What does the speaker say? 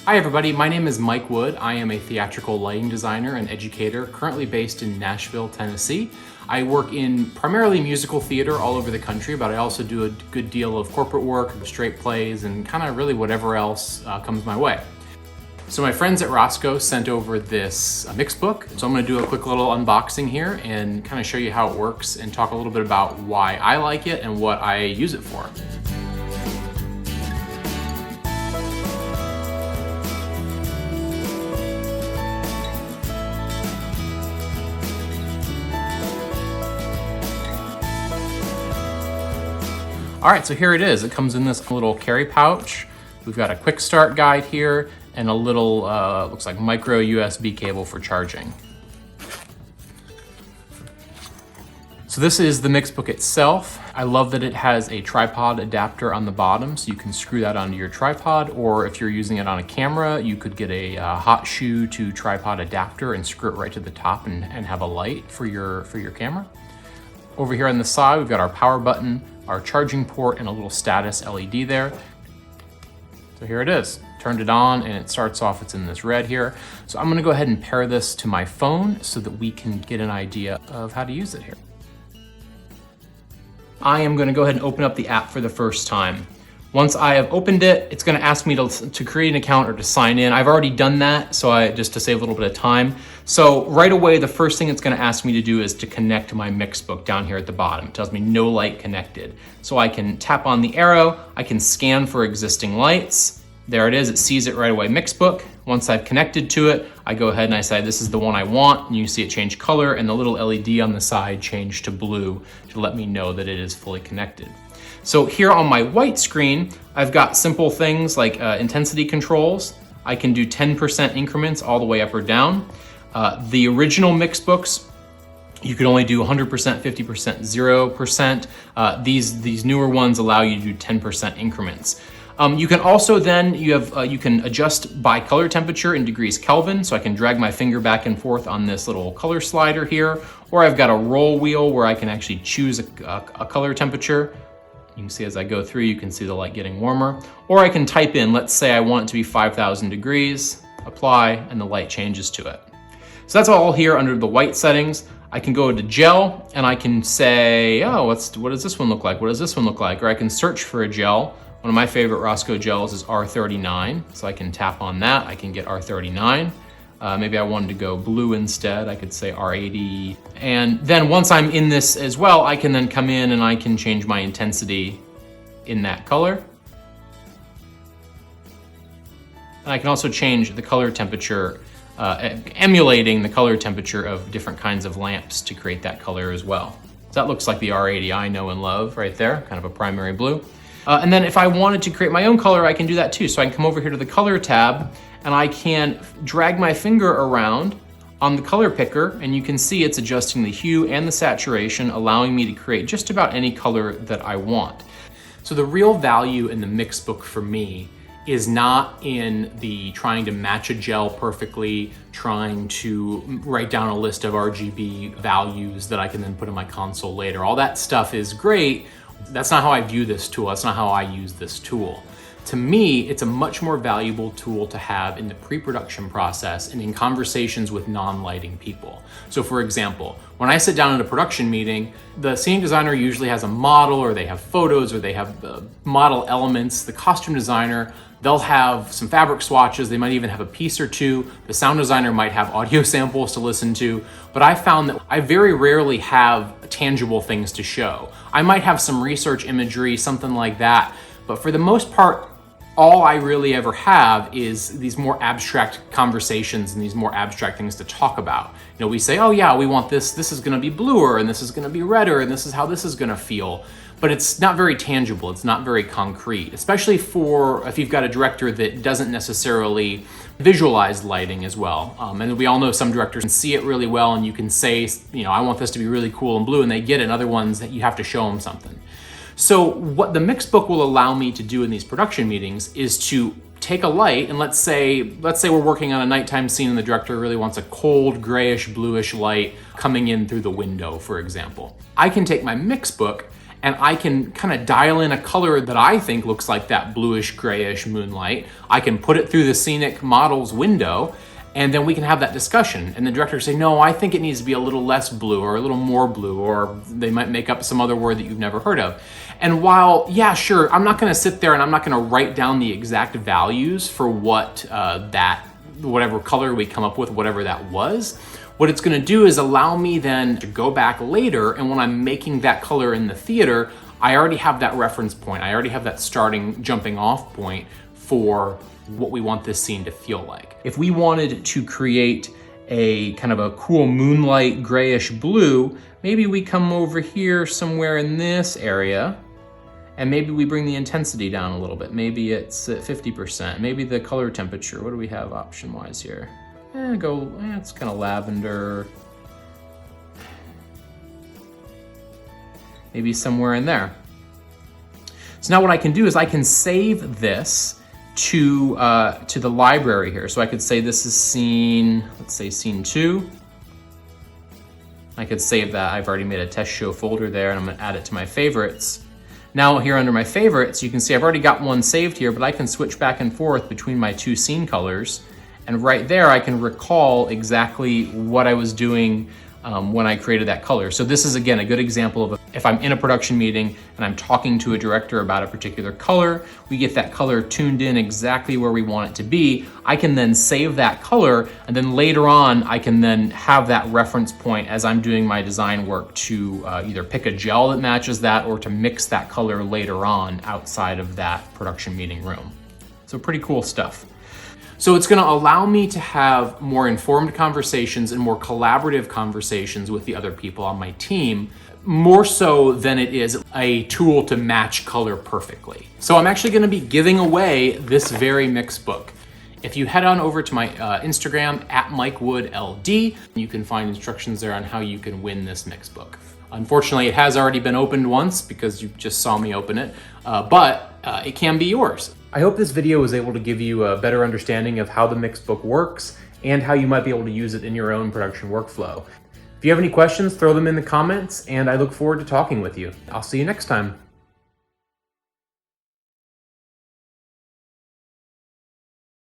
Hi everybody, my name is Mike Wood. I am a theatrical lighting designer and educator currently based in Nashville, Tennessee. I work in primarily musical theater all over the country, but I also do a good deal of corporate work, straight plays, and kind of really whatever else comes my way. So my friends at Rosco sent over this MIXBOOK. So I'm gonna do a quick little unboxing here and kind of show you how it works and talk a little bit about why I like it and what I use it for. All right, so here it is. It comes in this little carry pouch. We've got a quick start guide here and a little, looks like micro USB cable for charging. So this is the MIXBOOK itself. I love that it has a tripod adapter on the bottom, so you can screw that onto your tripod, or if you're using it on a camera, you could get a hot shoe to tripod adapter and screw it right to the top and have a light for your camera. Over here on the side, we've got our power button, our charging port, and a little status LED there. So here it is. Turned it on and it starts off, it's in this red here. So I'm gonna go ahead and pair this to my phone so that we can get an idea of how to use it here. I am gonna go ahead and open up the app for the first time. Once I have opened it, it's gonna ask me to create an account or to sign in. I've already done that, so just to save a little bit of time. So right away, the first thing it's gonna ask me to do is to connect my MIXBOOK down here at the bottom. It tells me no light connected. So I can tap on the arrow, I can scan for existing lights. There it is, it sees it right away, MIXBOOK. Once I've connected to it, I go ahead and I say, this is the one I want, and you see it change color, and the little LED on the side change to blue to let me know that it is fully connected. So here on my white screen, I've got simple things like intensity controls. I can do 10% increments all the way up or down. The original MIXBOOks, you could only do 100%, 50%, 0%. These newer ones allow you to do 10% increments. You can also then, you can adjust by color temperature in degrees Kelvin, so I can drag my finger back and forth on this little color slider here, or I've got a roll wheel where I can actually choose a color temperature. You can see as I go through, you can see the light getting warmer. Or I can type in, let's say I want it to be 5,000 degrees, apply, and the light changes to it. So that's all here under the white settings. I can go to gel and I can say, oh, what does this one look like? What does this one look like? Or I can search for a gel. One of my favorite Rosco gels is R39. So I can tap on that, I can get R39. Maybe I wanted to go blue instead, I could say R80. And then once I'm in this as well, I can then come in and I can change my intensity in that color. And I can also change the color temperature, emulating the color temperature of different kinds of lamps to create that color as well. So that looks like the R80 I know and love right there, kind of a primary blue. And then if I wanted to create my own color, I can do that too. So I can come over here to the color tab and I can drag my finger around on the color picker and you can see it's adjusting the hue and the saturation, allowing me to create just about any color that I want. So the real value in the MIXBOOK for me is not in the trying to match a gel perfectly, trying to write down a list of RGB values that I can then put in my console later. All that stuff is great. That's not how I view this tool. That's not how I use this tool. To me, it's a much more valuable tool to have in the pre-production process and in conversations with non-lighting people. So for example, when I sit down in a production meeting, the scene designer usually has a model or they have photos or they have model elements. The costume designer, they'll have some fabric swatches. They might even have a piece or two. The sound designer might have audio samples to listen to. But I found that I very rarely have tangible things to show. I might have some research imagery, something like that. But for the most part, all I really ever have is these more abstract conversations and these more abstract things to talk about. You know, we say, oh yeah, we want this is gonna be bluer and this is gonna be redder and this is how this is gonna feel. But it's not very tangible, it's not very concrete, especially for if you've got a director that doesn't necessarily visualize lighting as well. And we all know some directors can see it really well and you can say, you know, I want this to be really cool and blue and they get it, and other ones that you have to show them something. So what the MIXBOOK will allow me to do in these production meetings is to take a light and let's say we're working on a nighttime scene and the director really wants a cold grayish bluish light coming in through the window, for example. I can take my MIXBOOK and I can kind of dial in a color that I think looks like that bluish grayish moonlight. I can put it through the scenic models window, and then we can have that discussion. And the director can say, no, I think it needs to be a little less blue or a little more blue, or they might make up some other word that you've never heard of. And while, yeah, sure, I'm not gonna sit there and I'm not gonna write down the exact values for what whatever color we come up with, whatever that was, what it's gonna do is allow me then to go back later, and when I'm making that color in the theater, I already have that reference point. I already have that jumping off point for what we want this scene to feel like. If we wanted to create a kind of a cool moonlight grayish blue, maybe we come over here somewhere in this area, and maybe we bring the intensity down a little bit. Maybe it's at 50%. Maybe the color temperature, what do we have option-wise here? It's kind of lavender. Maybe somewhere in there. So now what I can do is I can save this to the library here. So I could say this is scene, let's say scene 2. I could save that. I've already made a test show folder there, and I'm gonna add it to my favorites. Now here under my favorites, you can see I've already got one saved here, but I can switch back and forth between my 2 scene colors. And right there, I can recall exactly what I was doing when I created that color. So this is, again, a good example of if I'm in a production meeting and I'm talking to a director about a particular color, we get that color tuned in exactly where we want it to be. I can then save that color, and then later on, I can then have that reference point as I'm doing my design work to either pick a gel that matches that or to mix that color later on outside of that production meeting room. So pretty cool stuff. So it's gonna allow me to have more informed conversations and more collaborative conversations with the other people on my team, more so than it is a tool to match color perfectly. So I'm actually gonna be giving away this very MIXBOOK. If you head on over to my Instagram, @MikeWoodLD, you can find instructions there on how you can win this MIXBOOK. Unfortunately, it has already been opened once because you just saw me open it, but it can be yours. I hope this video was able to give you a better understanding of how the MIXBOOK works and how you might be able to use it in your own production workflow. If you have any questions, throw them in the comments, and I look forward to talking with you. I'll see you next time.